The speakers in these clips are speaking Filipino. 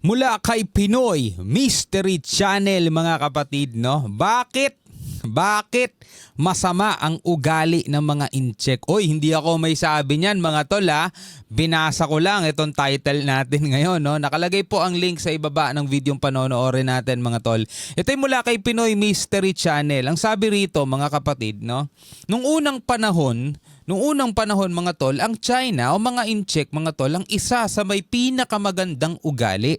Mula kay Pinoy Mystery Channel mga kapatid, no? Bakit masama ang ugali ng mga incheck? Oy, hindi ako may sabi niyan mga tol ha. Binasa ko lang itong title natin ngayon, no? Nakalagay po ang link sa ibaba ng videong panonoorin natin mga tol. Ito ay mula kay Pinoy Mystery Channel. Ang sabi rito mga kapatid, no? Nung unang panahon mga tol, ang China o mga incheck mga tol, ang isa sa may pinakamagandang ugali.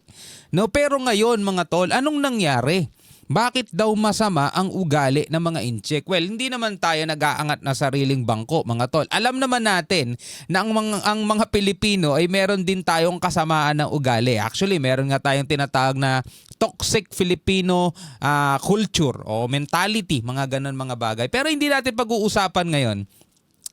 No, pero ngayon mga tol, anong nangyari? Bakit daw masama ang ugali ng mga incheck? Well, hindi naman tayo nag-aangat na sariling bangko mga tol. Alam naman natin na ang mga Pilipino ay meron din tayong kasamaan ng ugali. Actually, meron nga tayong tinatawag na toxic Filipino culture o mentality, mga ganun mga bagay. Pero hindi natin pag-uusapan ngayon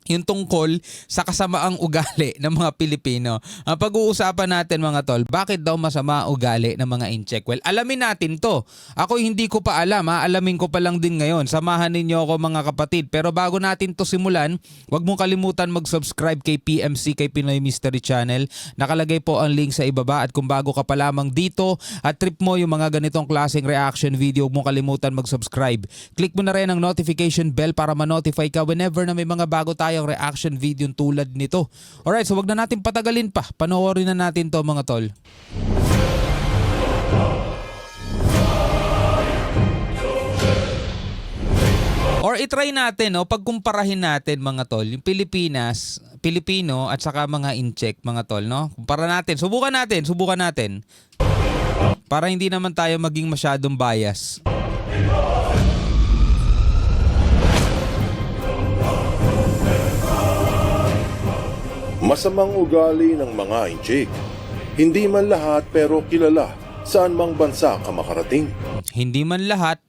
yung tungkol sa kasamaang ugali ng mga Pilipino. Ang pag-uusapan natin mga tol, bakit daw masama ang ugali ng mga incheck? Well, alamin natin to. Ako hindi ko pa alam, alamin ko pa lang din ngayon. Samahan ninyo ako mga kapatid. Pero bago natin to simulan, huwag mong kalimutan mag-subscribe kay PMC, kay Pinoy Mystery Channel. Nakalagay po ang link sa ibaba. At kung bago ka pa lamang dito at trip mo yung mga ganitong klaseng reaction video, huwag mong kalimutan mag-subscribe. Click mo na rin ang notification bell para ma-notify ka whenever na may mga bago tayong reaction video tulad nito. Alright, so wag na natin patagalin pa. Panoorin na natin to mga tol. Or itry natin, no, pagkumparahin natin mga tol, yung Pilipino at saka mga incheck mga tol, no? Kumpara natin, subukan natin. Para hindi naman tayo maging masyadong bias. Masamang ugali ng mga incheck. Hindi man lahat pero kilala saan mang bansa ka makarating. Hindi man lahat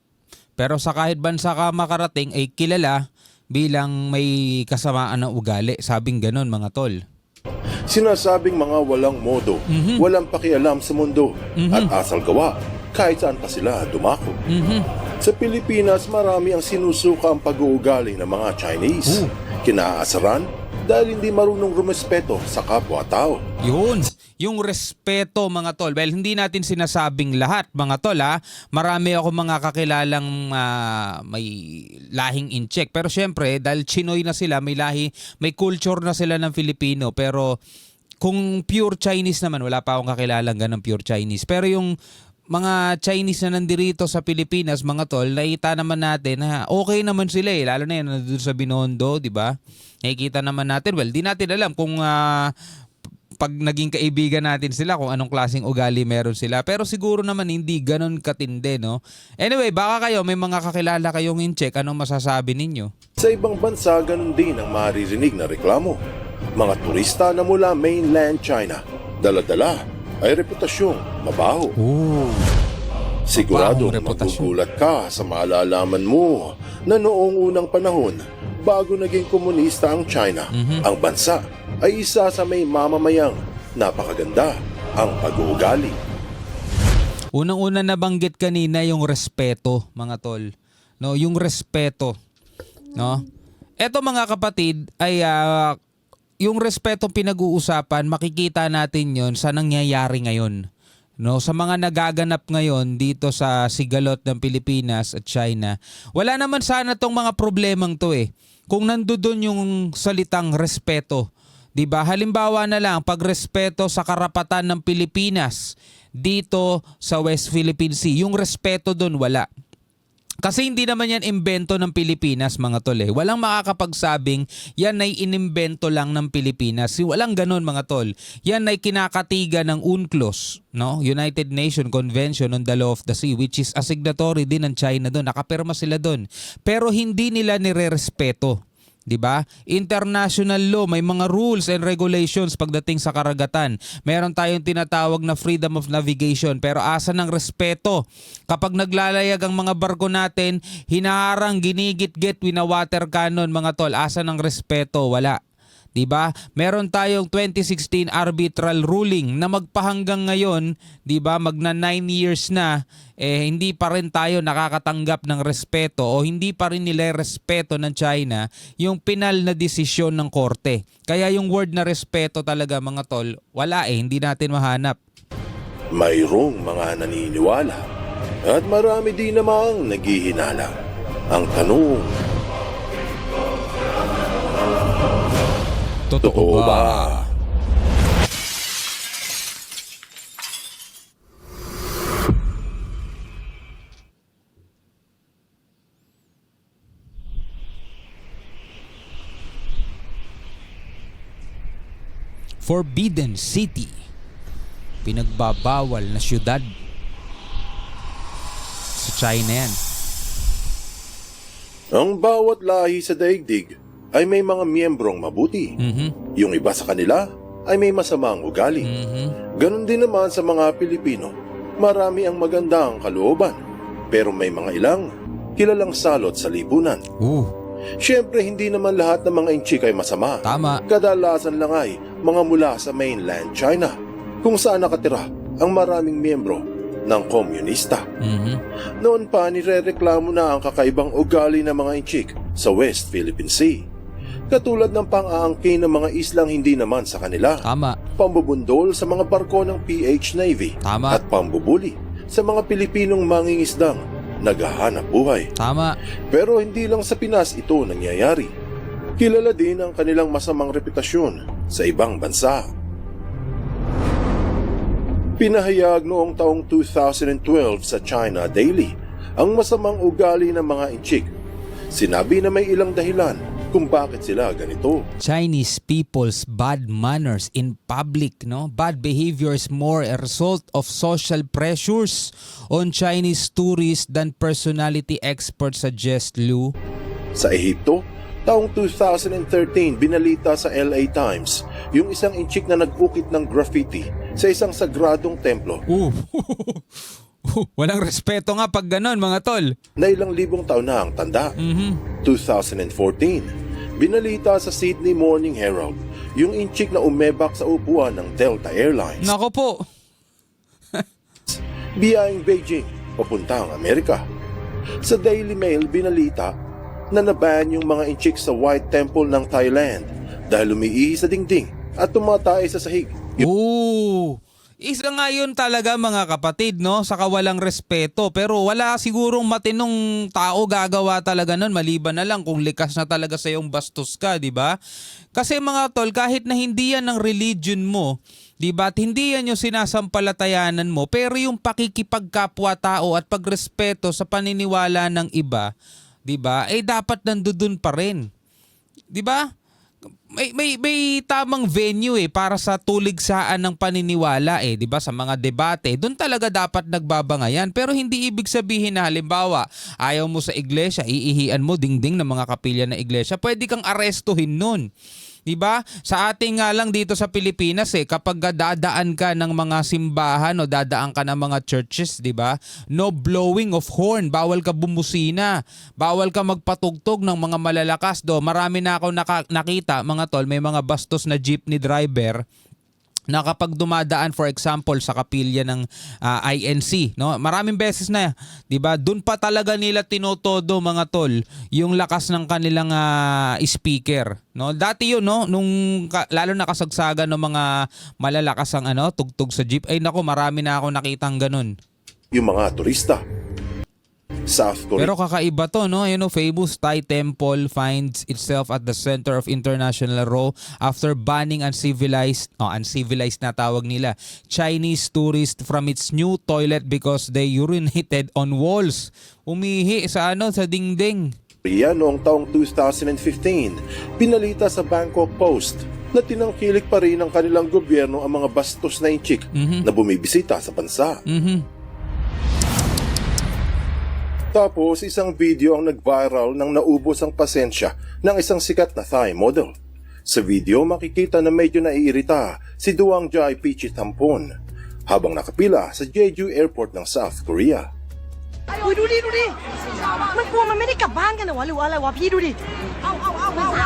pero sa kahit bansa ka makarating ay kilala bilang may kasamaan ng ugali. Sabing ganon mga tol. Sinasabing mga walang modo, walang pakialam sa mundo, at asal gawa kahit saan pa sila dumako. Sa Pilipinas, marami ang sinusuka ang pag-uugali ng mga Chinese. Kinaasaran dahil hindi marunong rumespeto sa kapwa-tao. Yun, yung respeto mga tol. Well, hindi natin sinasabing lahat mga tol ha. Marami ako mga kakilalang may lahing incheck. Pero syempre, dahil Chinoy na sila, may lahi, may culture na sila ng Filipino. Pero kung pure Chinese naman, wala pa akong kakilalang ganang pure Chinese. Pero yung mga Chinese na nandirito sa Pilipinas, mga tol, nakita naman natin na okay naman sila eh. Lalo na yun, nandun sa Binondo, di ba? Nakikita naman natin, well, di natin alam kung pag naging kaibigan natin sila, kung anong klaseng ugali meron sila. Pero siguro naman hindi ganun katindi, no? Anyway, baka kayo, may mga kakilala kayong in-check, anong masasabi ninyo? Sa ibang bansa, ganun din ang maririnig na reklamo. Mga turista na mula mainland China, dala-dala ay reputasyong mabaho. Siguradong magugulat ka sa malalaman mo na noong unang panahon, bago naging komunista ang China, ang bansa ay isa sa may mamamayang napakaganda ang pag-uugali. Unang-una nabanggit kanina yung respeto, mga tol. No, yung respeto, no? Eto mga kapatid ay yung respeto pinag-uusapan, makikita natin 'yon sa nangyayari ngayon. No, sa mga nagaganap ngayon dito sa sigalot ng Pilipinas at China. Wala naman sana tong mga problemang 'to eh. Kung nandoon yung salitang respeto, 'di ba? Halimbawa na lang pagrespeto sa karapatan ng Pilipinas dito sa West Philippine Sea. Yung respeto doon wala. Kasi hindi naman yan imbento ng Pilipinas mga tol eh. Walang makakapagsabing yan ay inimbento lang ng Pilipinas. Walang ganon mga tol. Yan ay kinakatiga ng UNCLOS, no? United Nations Convention on the Law of the Sea, which is a signatory din ng China doon. Nakapirma sila doon. Pero hindi nila nirerespeto. 'Di ba? International law, may mga rules and regulations pagdating sa karagatan. Meron tayong tinatawag na freedom of navigation, pero asa ng respeto? Kapag naglalayag ang mga barko natin, hinaharang, ginigit-git, wina-water cannon mga tol, asa ng respeto? Wala. 'Di ba? Meron tayong 2016 arbitral ruling na magpahanggang ngayon, 'di ba? Magna 9 years na hindi pa rin tayo nakakatanggap ng respeto o hindi pa rin nila respeto ng China yung pinal na desisyon ng korte. Kaya yung word na respeto talaga mga tol, wala hindi natin mahanap. Mayroong mga naniniwala at marami din namang naghihinala. Ang tanong, totoo ba? Forbidden City. Pinagbabawal na syudad. Sa China yan. Ang bawat lahi sa daigdig ay may mga miyembrong mabuti. Yung iba sa kanila ay may masamang ugali. Ganon din naman sa mga Pilipino. Marami ang magandang kalooban. Pero may mga ilang kilalang salot sa lipunan. Siyempre, hindi naman lahat ng mga inchik ay masama. Tama. Kadalasan lang ay mga mula sa mainland China, kung saan nakatira ang maraming miyembro ng komunista. Noon pa, nirereklamo na ang kakaibang ugali ng mga inchik sa West Philippine Sea. Katulad ng pang-aangkin ng mga islang hindi naman sa kanila. Tama. Pambubundol sa mga barko ng PH Navy. Tama. At pambubuli sa mga Pilipinong mangingisdang naghahanap buhay. Tama. Pero hindi lang sa Pinas ito nangyayari. Kilala din ang kanilang masamang reputasyon sa ibang bansa. Pinahayag noong taong 2012 sa China Daily ang masamang ugali ng mga inchik. Sinabi na may ilang dahilan kung bakit sila ganito. Chinese people's bad manners in public, no? Bad behavior is more a result of social pressures on Chinese tourists than personality experts suggest, Lou. Sa Ehipto, taong 2013 binalita sa LA Times yung isang inchik na nag-ukit ng graffiti sa isang sagradong templo. Walang respeto nga pag ganon, mga tol. Na ilang libong taon na ang tanda. 2014, binalita sa Sydney Morning Herald yung inchik na umebak sa upuan ng Delta Airlines. Nako po. Biyaheng Beijing, papuntang Amerika. Sa Daily Mail, binalita na naban yung mga inchik sa White Temple ng Thailand dahil umiihi sa dingding at tumatay sa sahig. Isa nga yun talaga, mga kapatid, no? Sa kawalang respeto. Pero wala sigurong matinong tao gagawa talaga nun, maliban na lang kung likas na talaga sa iyong bastos ka, di ba? Kasi mga tol, kahit na hindi yan ang religion mo, di ba? At hindi yan yung sinasampalatayanan mo, pero yung pakikipagkapwa-tao at pagrespeto sa paniniwala ng iba, di ba? Eh dapat nandoon pa rin. Di ba? May tamang venue para sa tuligsaan ng paniniwala 'di ba, sa mga debate. Doon talaga dapat nagbabangayan, pero hindi ibig sabihin na halimbawa ayaw mo sa iglesia, iihian mo dingding ng mga kapilya ng iglesia, pwede kang arestuhin nun. 'Di ba? Sa ating nga lang dito sa Pilipinas kapag dadaan ka ng mga simbahan o dadaan ka ng mga churches, 'di ba? No blowing of horn, bawal ka bumusina, bawal ka magpatugtog ng mga malalakas Marami na ako nakita, mga tol, may mga bastos na jeepney driver na kapag dumadaan, for example, sa kapilya ng INC, no? Maraming beses na, 'di ba? Doon pa talaga nila tinotodo, mga tol, yung lakas ng kanilang speaker, no? Dati 'yun, no, nung lalo na kasagsagan ng mga malalakas ang tugtog sa jeep. Ay nako, marami na ako nakitang ganun. Yung mga turista. South Korea. Pero kakaiba to, no? Famous Thai temple finds itself at the center of international row after banning uncivilized na tawag nila, Chinese tourists from its new toilet because they urinated on walls. Umihi sa sa dingding. Noong taong 2015, pinalita sa Bangkok Post na tinangkilik pa rin ng kanilang gobyerno ang mga bastos na inchik na bumibisita sa bansa. Tapos isang video ang nag-viral nang naubos ang pasensya ng isang sikat na Thai model. Sa video makikita na medyo naiirita si Duang Jai Pichitampon habang nakapila sa Jeju Airport ng South Korea. อุ้ยดูดิมันกลัวมันไม่ได้กลับบ้านกันเหรอวะหรือว่าอะไรวะพี่ดูดิ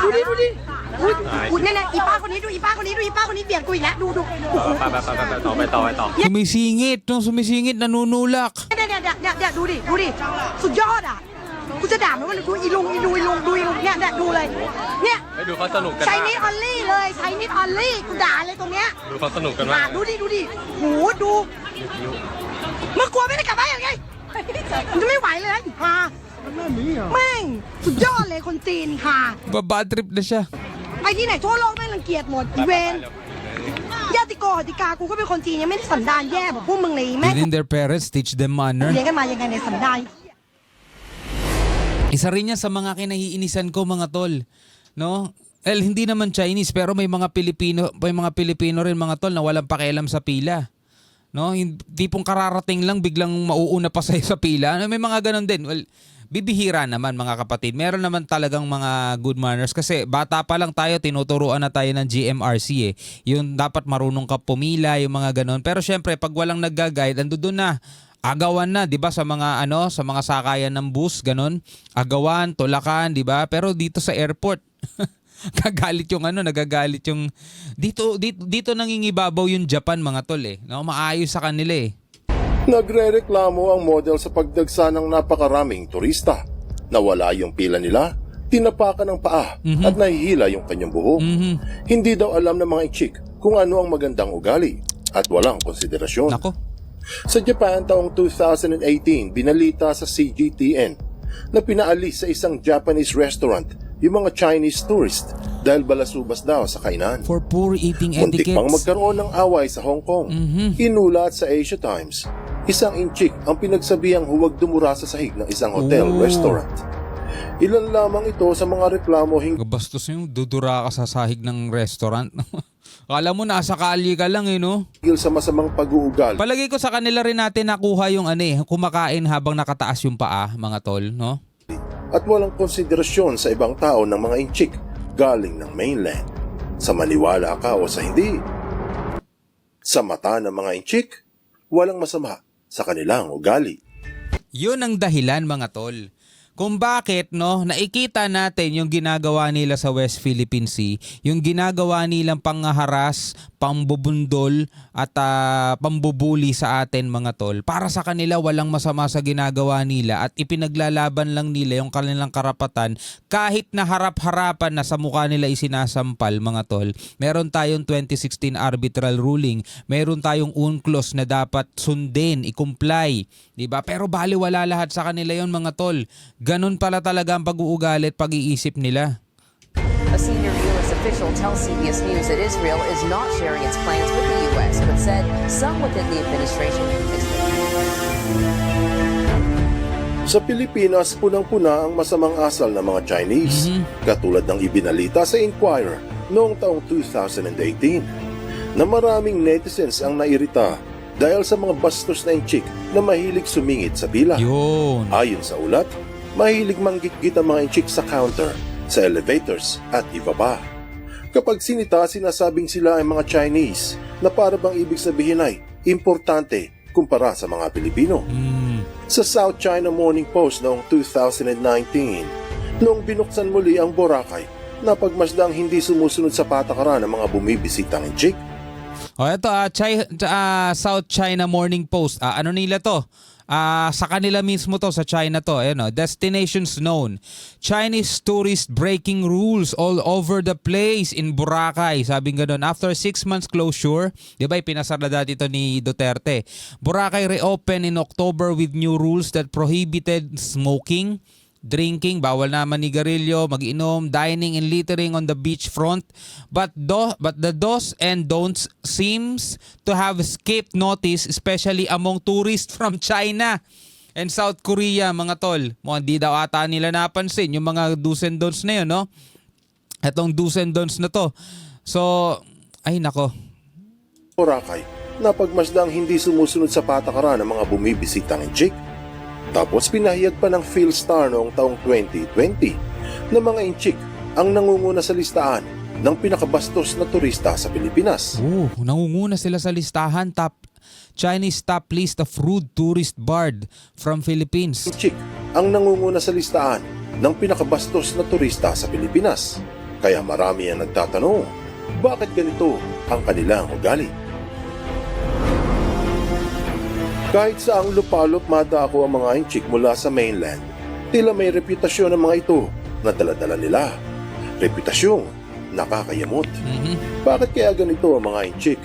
ดูดิอุ้ยเนี่ยอีป้าคนนี้ดูอีป้าคนนี้เบียดกูอีกแล้วดูไปต่อ Sumisingit, nanunulak. เนี่ยดูดิสุดยอดอ่ะกูจะด่ามันว่าดูอีลุงเนี่ยดูเลยเนี่ย ไปดูเขาสนุกกัน ใช้นิดออลลี่เลยใช้นิดออลลี่กูด่าเลยตรงเนี้ย ดูเขาสนุกกันมาก ดูดิโหดู มึงกลัวไม่ได้กลับบ้านยังไงมึงจะไม่ไหวเลยค่ะแม่งสุดยอดเลยคนจีนค่ะ Bad trip na siya. ไปที่ไหนทั่วโลกแม่งรังเกียจหมดอีเวนญาติโกติกากูก็เป็นคนจีนยังไม่ได้สันดานแย่แบบพวกมึงเลยแม่ง Didn't their parents teach them manner? เลี้ยงกันมายังไงในสันดาน Isa rin yan sa mga kinahiinisan ko mga tol, no? Hindi naman Chinese pero may mga Pilipino rin mga tol na walang pakialam sa pila. No? Hindi pong kararating lang biglang mauuna pa sa'yo sa pila. May mga ganun din. Well, bibihira naman mga kapatid. Meron naman talagang mga good manners kasi bata pa lang tayo, tinuturuan na tayo ng GMRC eh. Yung dapat marunong ka pumila, yung mga ganun. Pero syempre, pag walang nagga-guide, andun na. Agawan na, 'di ba, sa mga sa mga sakayan ng bus, ganun. Agawan, tulakan, 'di ba? Pero dito sa airport, nagagalit yung dito nangingibabaw yung Japan mga tol eh. No, maayos sa kanila eh. Nagrereklamo ang model sa pagdagsa ng napakaraming turista. Nawala yung pila nila, tinapakan ng paa at nahihila yung kanyang buhok. Hindi daw alam ng mga ichik kung ano ang magandang ugali at walang konsiderasyon. Nako. Sa Japan taong 2018, binalita sa CGTN na pinaalis sa isang Japanese restaurant yung mga Chinese tourist dahil balasubas daw sa kainan. For poor eating Muntik etiquettes. pang magkaroon ng away sa Hong Kong. Inulat sa Asia Times, isang inchik ang pinagsabihang huwag dumura sa sahig ng isang hotel restaurant. Ilan lamang ito sa mga reklamo Bastos yung dudura ka sa sahig ng restaurant. Kala mo nasa kalye ka lang eh, no? hinggil sa masamang pag-uugali Palagi ko sa kanila rin natin nakuha yung kumakain habang nakataas yung paa, mga tol, no? at walang konsiderasyon sa ibang tao ng mga inchik galing ng mainland. Sa maniwala ka o sa hindi, sa mata ng mga inchik, walang masama sa kanilang ugali. Yun ang dahilan mga tol. Kung bakit nakikita natin yung ginagawa nila sa West Philippine Sea, yung ginagawa nilang pangharas, pambubundol at pambubuli sa atin mga tol. Para sa kanila walang masama sa ginagawa nila at ipinaglalaban lang nila yung kanilang karapatan kahit na harap-harapan na sa mukha nila isinasampal mga tol. Meron tayong 2016 arbitral ruling, meron tayong UNCLOS na dapat sundin, i-comply, 'di ba? Pero baliwala lahat sa kanila yon mga tol. Ganun pala talaga ang pag-uugali at pag-iisip nila. A senior U.S. official tells CBS News that Israel is not sharing its plans with the U.S., but said some within the administration Sa Pilipinas, punang-puna ang masamang asal ng mga Chinese, katulad ng ibinalita sa Inquirer noong taong 2018, na maraming netizens ang nairita dahil sa mga bastos na inchik na mahilig sumingit sa pila. Yun. Ayon sa ulat, mahilig manggitgit ang mga inchik sa counter, sa elevators at iba pa. Kapag sinita, sinasabing sila ay mga Chinese na para bang ibig sabihin ay importante kumpara sa mga Pilipino. Sa South China Morning Post noong 2019, noong binuksan muli ang Boracay, napagmasdang hindi sumusunod sa patakaran ng mga bumibisitang inchik. O ito, South China Morning Post. Ano nila to? Sa kanila mismo to, sa China to. Destinations known. Chinese tourists breaking rules all over the place in Boracay. Sabing ganun. After 6 months closure, di ba pinasar na dati ito ni Duterte. Boracay reopened in October with new rules that prohibited smoking, drinking, bawal na manigarilyo, mag-inom, dining and littering on the beachfront. But the do's and don'ts seems to have escaped notice, especially among tourists from China and South Korea, mga tol. Hindi daw ata nila napansin yung mga do's and don'ts na yun, no? Itong do's and don'ts na to. So, ay nako. Boracay, napagmasdang hindi sumusunod sa patakaran ng mga bumibisitang inchik. Tapos pinahayag pa ng PhilStar noong taong 2020 na mga inchik ang nangunguna sa listahan ng pinakabastos na turista sa Pilipinas. Nangunguna sila sa listahan. Chinese top list of rude tourist barred from Philippines. Inchik ang nangunguna sa listahan ng pinakabastos na turista sa Pilipinas. Kaya marami ang nagtatanong, bakit ganito ang kanilang ugali? Kahit sa ang lupalop madako ang mga inchik mula sa mainland, tila may reputasyon ng mga ito na dala-dala nila. Reputasyong nakakayamot. Bakit kaya ganito ang mga inchik?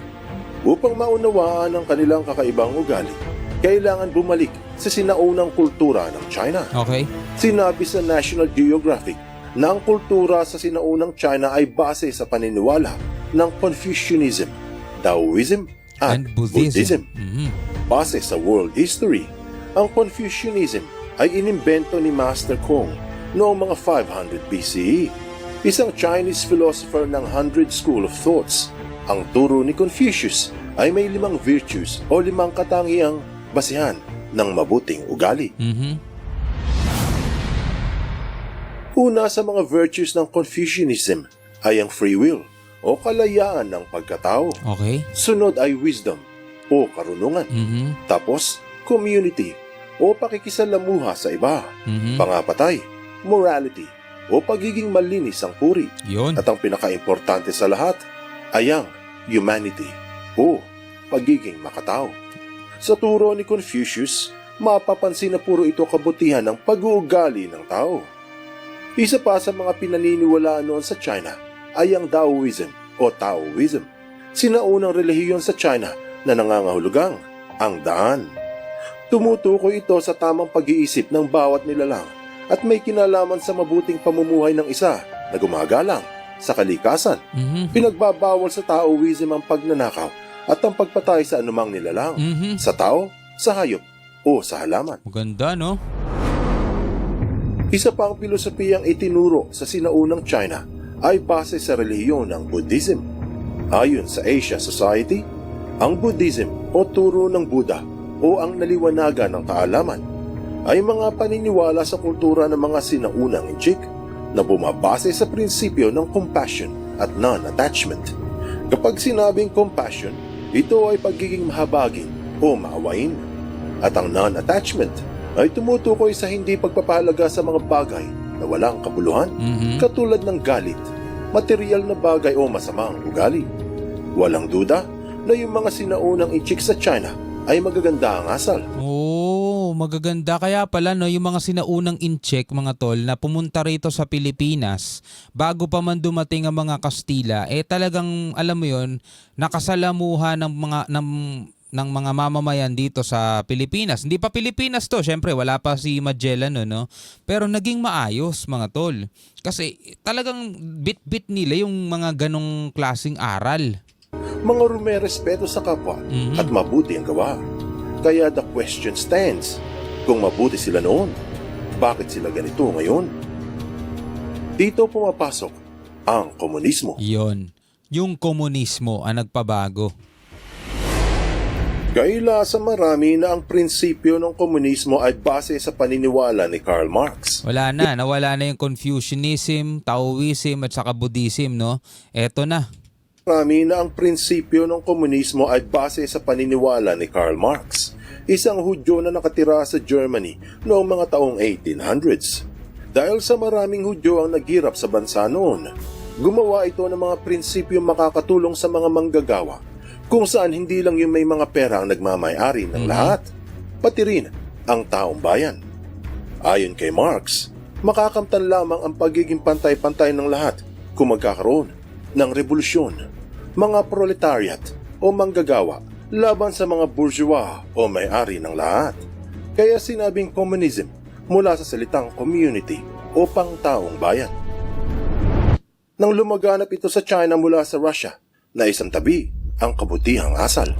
Upang maunawaan ang kanilang kakaibang ugali, kailangan bumalik sa sinaunang kultura ng China. Okay. Sinabi sa National Geographic na ang kultura sa sinaunang China ay base sa paniniwala ng Confucianism, Taoism, at And Buddhism. Base sa world history, ang Confucianism ay inimbento ni Master Kong noong mga 500 BCE, isang Chinese philosopher ng 100 School of Thoughts. Ang turo ni Confucius ay may 5 virtues o 5 katangiang basihan ng mabuting ugali. Una sa mga virtues ng Confucianism ay ang free will o kalayaan ng pagkatao. Okay. Sunod ay wisdom o karunungan. Tapos, community o pakikisalamuha sa iba. Pangapatay, morality o pagiging malinis ang puri. Yun. At ang pinakaimportante sa lahat ay ang humanity o pagiging makatao. Sa turo ni Confucius, mapapansin na puro ito kabutihan ng pag-uugali ng tao. Isa pa sa mga pinaniniwalaan noon sa China ay ang Taoism o Taoism, sinaunang relihiyon sa China na nangangahulugang ang daan. Tumutukoy ito sa tamang pag-iisip ng bawat nilalang at may kinalaman sa mabuting pamumuhay ng isa na gumagalang sa kalikasan. Pinagbabawal sa Taoism ang pagnanakaw at ang pagpatay sa anumang nilalang, sa tao, sa hayop, o sa halaman. Maganda, no? Isa pa ang pilosopiyang itinuro sa sinaunang China ay base sa relihiyon ng Buddhism. Ayon sa Asia Society, ang Buddhism o turo ng Buddha o ang naliwanagan ng kaalaman ay mga paniniwala sa kultura ng mga sinaunang Inchik na bumabase sa prinsipyo ng compassion at non-attachment. Kapag sinabing compassion, ito ay pagiging mahabagin o maawain. At ang non-attachment ay tumutukoy sa hindi pagpapahalaga sa mga bagay na walang kabuluhan, katulad ng galit, material na bagay o masamang ugali. Walang duda na yung mga sinaunang Inchik sa China ay magaganda ang asal. Oh, magaganda. Kaya pala, no, yung mga sinaunang Inchik, mga tol, na pumunta rito sa Pilipinas, bago pa man dumating ang mga Kastila, talagang, alam mo yun, nakasalamuha ng mga mamamayan dito sa Pilipinas. Hindi pa Pilipinas to, syempre, wala pa si Magellan, no? Pero naging maayos, mga tol. Kasi talagang bit-bit nila yung mga ganong klaseng aral. Mga rumerespeto sa kapwa at mabuti ang gawa. Kaya the question stands, kung mabuti sila noon, bakit sila ganito ngayon? Dito pumapasok ang komunismo. Yon, yung komunismo ang nagpabago. Kaila sa marami na ang prinsipyo ng komunismo ay base sa paniniwala ni Karl Marx. Nawala na yung Confucianism, Taoism at saka Buddhism, no? Eto na. Marami na ang prinsipyo ng komunismo ay base sa paniniwala ni Karl Marx, isang Hudyo na nakatira sa Germany noong mga taong 1800s. Dahil sa maraming Hudyo ang naghirap sa bansa noon, gumawa ito ng mga prinsipyo makakatulong sa mga manggagawa, kung saan hindi lang yung may mga pera ang nagmamay-ari ng lahat, pati rin ang taong bayan. Ayon kay Marx, makakamtan lamang ang pagiging pantay-pantay ng lahat kung magkakaroon ng revolusyon, mga proletariat o manggagawa laban sa mga bourgeois o may-ari ng lahat. Kaya sinabing communism mula sa salitang community o pangtaong bayan. Nang lumaganap ito sa China mula sa Russia, na isang tabi ang kabutihang asal.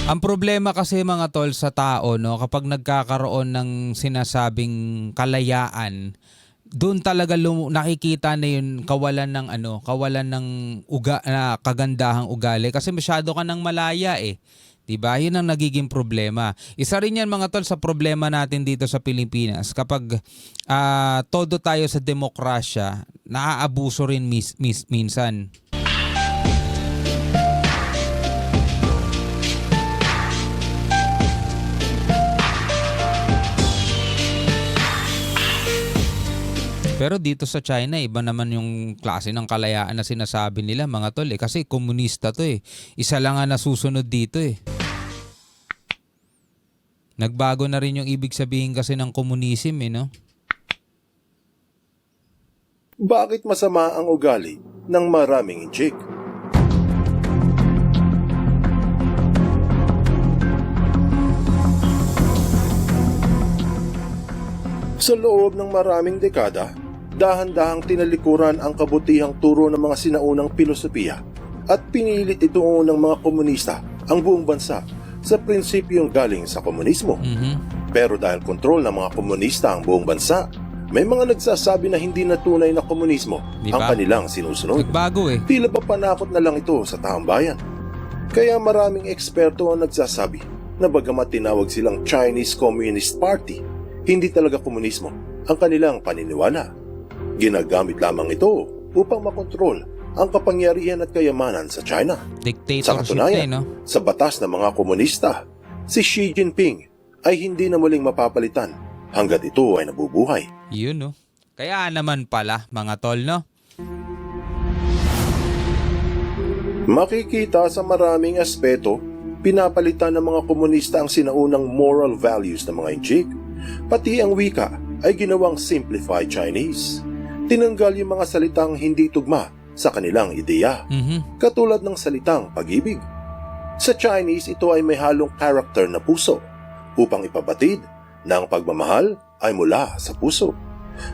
Ang problema kasi, mga tol, sa tao, no, kapag nagkakaroon ng sinasabing kalayaan, doon talaga nakikita na yun kawalan ng kagandahang ugali kasi masyado ka nang malaya eh. 'Di ba? Yun ang nagiging problema. Isa rin yan, mga tol, sa problema natin dito sa Pilipinas. Kapag todo tayo sa demokrasya, naaabuso rin minsan. Pero dito sa China, iba naman yung klase ng kalayaan na sinasabi nila, mga tol, kasi komunista to eh. Isa lang nga nasusunod dito eh. Nagbago na rin yung ibig sabihin kasi ng komunism no? Bakit masama ang ugali ng maraming Inchik? Sa loob ng maraming dekada, dahan-dahang tinalikuran ang kabutihang turo ng mga sinaunang filosofiya at pinilit ituon ng mga komunista ang buong bansa sa prinsipyong galing sa komunismo. Pero dahil kontrol ng mga komunista ang buong bansa, may mga nagsasabi na hindi na tunay na komunismo Di ang ba? kanilang sinusunod. Nagbago eh. Tila ba panakot na lang ito sa taong bayan? Kaya maraming eksperto ang nagsasabi na bagamat tinawag silang Chinese Communist Party, hindi talaga komunismo ang kanilang paniniwala. Ginagamit lamang ito upang makontrol ang kapangyarihan at kayamanan sa China. Sa Dictatorship katunayan, na, no? sa batas ng mga komunista, si Xi Jinping ay hindi na muling mapapalitan hanggat ito ay nabubuhay. Yun, no? Kaya naman pala, mga tol, no? Makikita sa maraming aspeto, pinapalitan ng mga komunista ang sinaunang moral values ng mga Inchik. Pati ang wika ay ginawang simplified Chinese. Tinanggal yung mga salitang hindi tugma sa kanilang ideya, katulad ng salitang pag-ibig. Sa Chinese, ito ay may halong character na puso upang ipabatid na ang pagmamahal ay mula sa puso.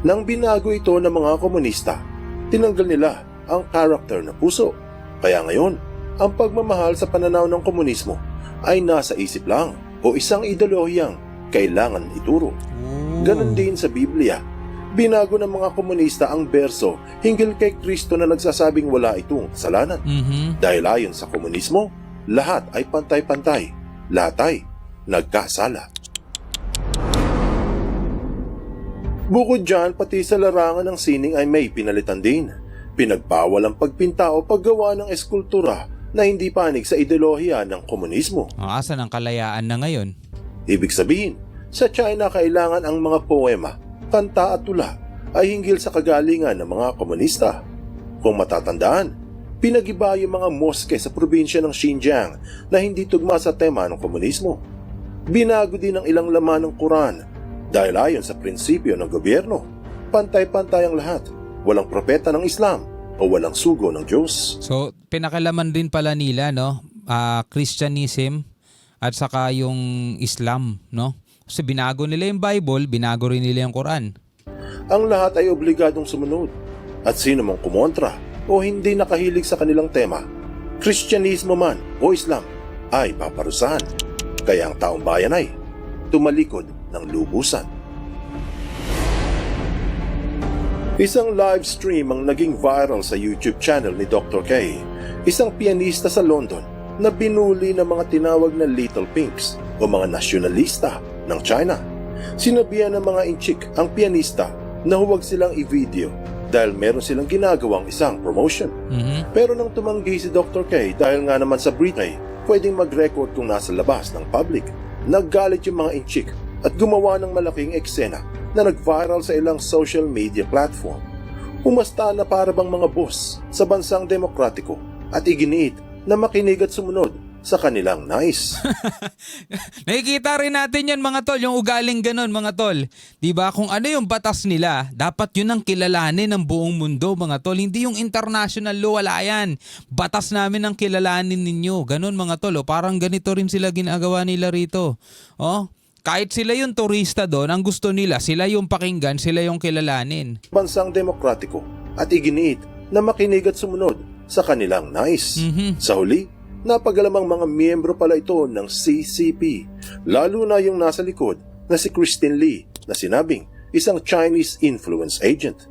Nang binago ito ng mga komunista, tinanggal nila ang character na puso. Kaya ngayon, ang pagmamahal sa pananaw ng komunismo ay nasa isip lang o isang ideolohiyang kailangan ituro. Ganon din sa Biblia. Binago ng mga komunista ang berso hinggil kay Kristo na nagsasabing wala itong kasalanan. Dahil ayon sa komunismo, lahat ay pantay-pantay. Lahat ay nagkasala. Bukod dyan, pati sa larangan ng sining ay may pinalitan din. Pinagbawal ang pagpinta o paggawa ng eskultura na hindi panig sa ideolohiya ng komunismo. Asan ang kalayaan na ngayon? Ibig sabihin, sa China kailangan ang mga poema, kanta at tula ay hinggil sa kagalingan ng mga komunista. Kung matatandaan, pinagiba yung mga moske sa probinsya ng Xinjiang na hindi tugma sa tema ng komunismo. Binago din ang ilang laman ng Quran dahil ayon sa prinsipyo ng gobyerno, pantay-pantay ang lahat, walang propeta ng Islam o walang sugo ng Diyos. So, pinakalaman din pala nila, no? Christianism at saka yung Islam, no? Kasi binago nila yung Bible, binago rin nila yung Quran. Ang lahat ay obligadong sumunod at sino mang kumontra o hindi nakahilig sa kanilang tema, Kristyanismo man o Islam, ay paparusahan. Kaya ang taong bayan ay tumalikod ng lubusan. Isang live stream ang naging viral sa YouTube channel ni Dr. K, isang pianista sa London na binuli ng mga tinawag na Little Pinks o mga nasyonalista ng China. Sinabihan ng mga Inchik ang pianista na huwag silang i-video dahil meron silang ginagawang isang promotion. Pero nang tumanggi si Dr. K dahil nga naman sa Britain, pwedeng mag-record kung nasa labas ng public, naggalit yung mga Inchik at gumawa ng malaking eksena na nag-viral sa ilang social media platform. Umasta na para bang mga boss sa bansang demokratiko at iginiit na makinig at sumunod sa kanilang nais. Nakikita rin natin yan, mga tol, yung ugaling ganon, mga tol. Diba? Kung ano yung batas nila, dapat yun ang kilalanin ng buong mundo, mga tol. Hindi yung international law, wala yan. Batas namin ang kilalanin ninyo. Ganon, mga tol. O, parang ganito rin sila ginagawa nila rito. Oh, kahit sila yung turista doon, ang gusto nila, sila yung pakinggan, sila yung kilalanin. Bansang demokratiko at iginiit na makinig at sumunod sa kanilang nais. Sa huli, napagalamang mga miyembro pala ito ng CCP, lalo na yung nasa likod na si Christine Lee na sinabing isang Chinese influence agent.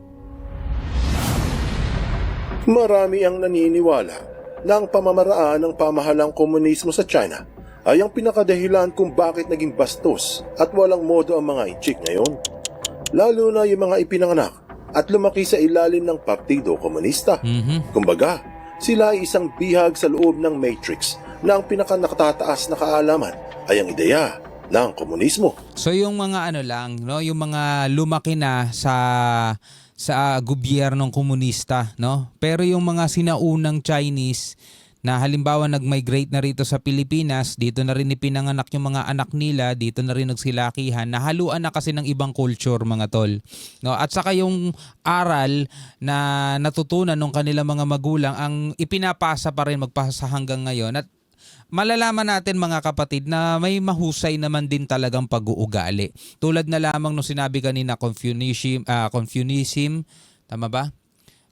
Marami ang naniniwala na ang pamamaraan ng pamahalang komunismo sa China ay ang pinakadahilan kung bakit naging bastos at walang modo ang mga Inchik ngayon, lalo na yung mga ipinanganak at lumaki sa ilalim ng Partido Komunista. Kumbaga, sila ay isang bihag sa loob ng matrix na ang pinakanakatataas na kaalaman ay ang ideya ng komunismo. So yung mga ano lang, no, yung mga lumaki na sa gobyernong komunista, no? Pero yung mga sinaunang Chinese na halimbawa nag-migrate na rito sa Pilipinas, dito na rin ipinanganak yung mga anak nila, dito na rin nagsilakihan, nahaluan na kasi ng ibang culture, mga tol. No? At saka yung aral na natutunan ng kanilang mga magulang, ang ipinapasa pa rin magpasa hanggang ngayon. At malalaman natin mga kapatid na may mahusay naman din talagang pag-uugali. Tulad na lamang nung sinabi kanina, Confucianism, tama ba?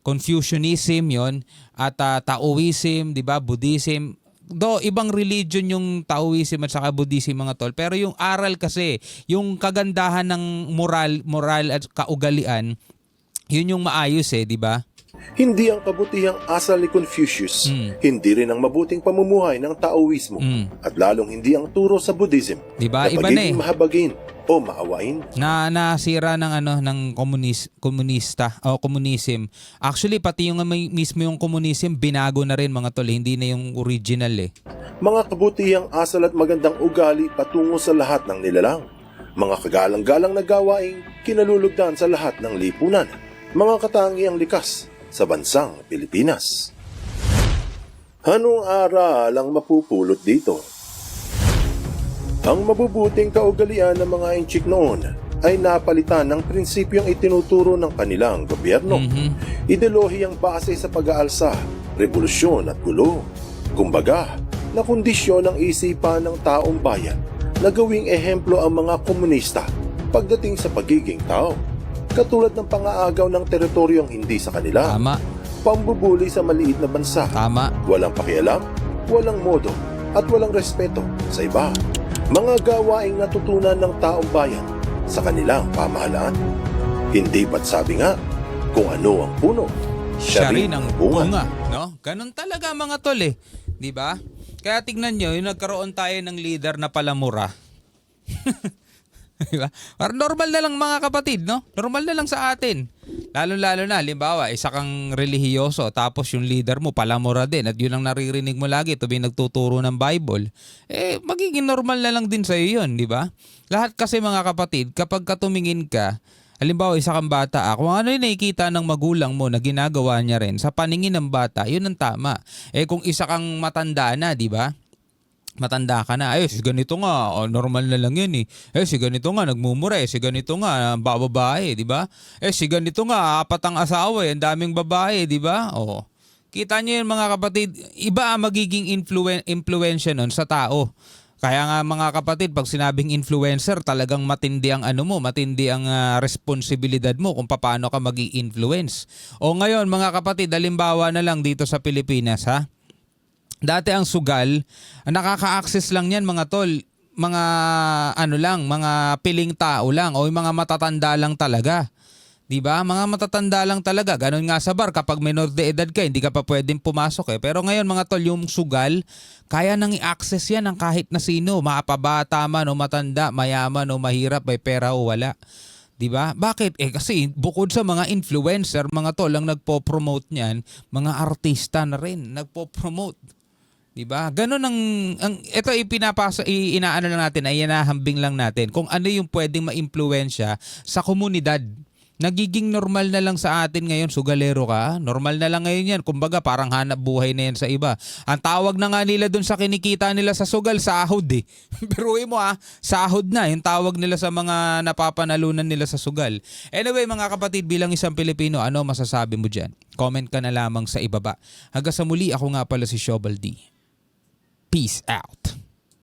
Confucianism yon at Taoism, 'di ba? Buddhism. Do ibang religion yung Taoism at saka Buddhism mga tol, pero yung aral kasi, yung kagandahan ng moral at kaugalian, yun yung maayos 'di ba? Hindi ang kabutihang asal ni Confucius, hindi rin ang mabuting pamumuhay ng Taoismo, at lalong hindi ang turo sa Buddhism, Diba? na Iba na pagiging mahabagin o maawain. Na nasira ng ng komunista o communism. Actually pati yung mismo yung communism binago na rin mga tol, hindi na yung original Mga kabutihang asal at magandang ugali patungo sa lahat ng nilalang. Mga kagalang-galang na gawaing kinalulugdan sa lahat ng lipunan. Mga katangiang likas sa bansang Pilipinas. Anong aral ang mapupulot dito? Ang mabubuting kaugalian ng mga inchik noon ay napalitan ng prinsipyong itinuturo ng kanilang gobyerno. Ideolohiyang base sa pag-aalsa, revolusyon at gulo. Kumbaga, na kondisyon ng isipan ng taong bayan na gawing ehemplo ang mga komunista pagdating sa pagiging tao. Katulad ng pangaagaw ng teritoryong hindi sa kanila. Tama. Pambubuli sa maliit na bansa. Tama. Walang pakialam, walang modo, at walang respeto sa iba. Mga gawaing natutunan ng taong bayan sa kanilang pamahalaan. Hindi ba't sabi nga, kung ano ang puno, Siya rin ang bunga, no? Ganun talaga mga tol 'di ba? Kaya tignan nyo, yung nagkaroon tayo ng leader na palamura. Diba? Parang normal na lang mga kapatid, no? Normal na lang sa atin. Lalo-lalo na, halimbawa, isa kang relihiyoso, tapos yung leader mo palamura din, at yun ang naririnig mo lagi, tuwing nagtuturo ng Bible, magiging normal na lang din sa'yo yun, di ba? Lahat kasi mga kapatid, kapag katumingin ka, halimbawa, isa kang bata, kung ano yung nakikita ng magulang mo na ginagawa niya rin, sa paningin ng bata, yun ang tama. Kung isa kang matanda na, di ba? Matanda ka na, si ganito nga, normal na lang yun si ganito nga, nagmumura si ganito nga, bababae, di ba? Si ganito nga, 4 ang asawa ang daming babae, di ba? Kita niyo yun mga kapatid, iba ang magiging influensya nun sa tao. Kaya nga mga kapatid, pag sinabing influencer, talagang matindi ang matindi ang responsibilidad mo kung paano ka magi-influence. Ngayon mga kapatid, halimbawa na lang dito sa Pilipinas Dati ang sugal, nakaka-access lang yan mga tol, mga mga piling tao lang o yung mga matatanda lang talaga. 'Di ba? Mga matatanda lang talaga. Ganon nga sa bar, kapag minor de edad ka, hindi ka pa pwedeng pumasok Pero ngayon mga tol, yung sugal, kaya nang i-access yan ng kahit na sino, mapabata man o matanda, mayaman o mahirap, may pera o wala. 'Di ba? Bakit? Kasi bukod sa mga influencer, mga tol, ang nagpo-promote niyan, mga artista na rin nagpo-promote. 'Di ba? Ganun ito inaano lang natin, ay inahambing lang natin kung ano yung pwedeng maimpluwensya sa komunidad. Nagiging normal na lang sa atin ngayon, sugalero ka. Normal na lang ngayon yan. Kumbaga parang hanap buhay na yan sa iba. Ang tawag na nga nila dun sa kinikita nila sa sugal, sahod Biruin mo sahod na. Yung tawag nila sa mga napapanalunan nila sa sugal. Anyway mga kapatid, bilang isang Pilipino, ano masasabi mo dyan? Comment ka na lamang sa ibaba. Hanggang sa muli, ako nga pala si Shobal D. Peace out.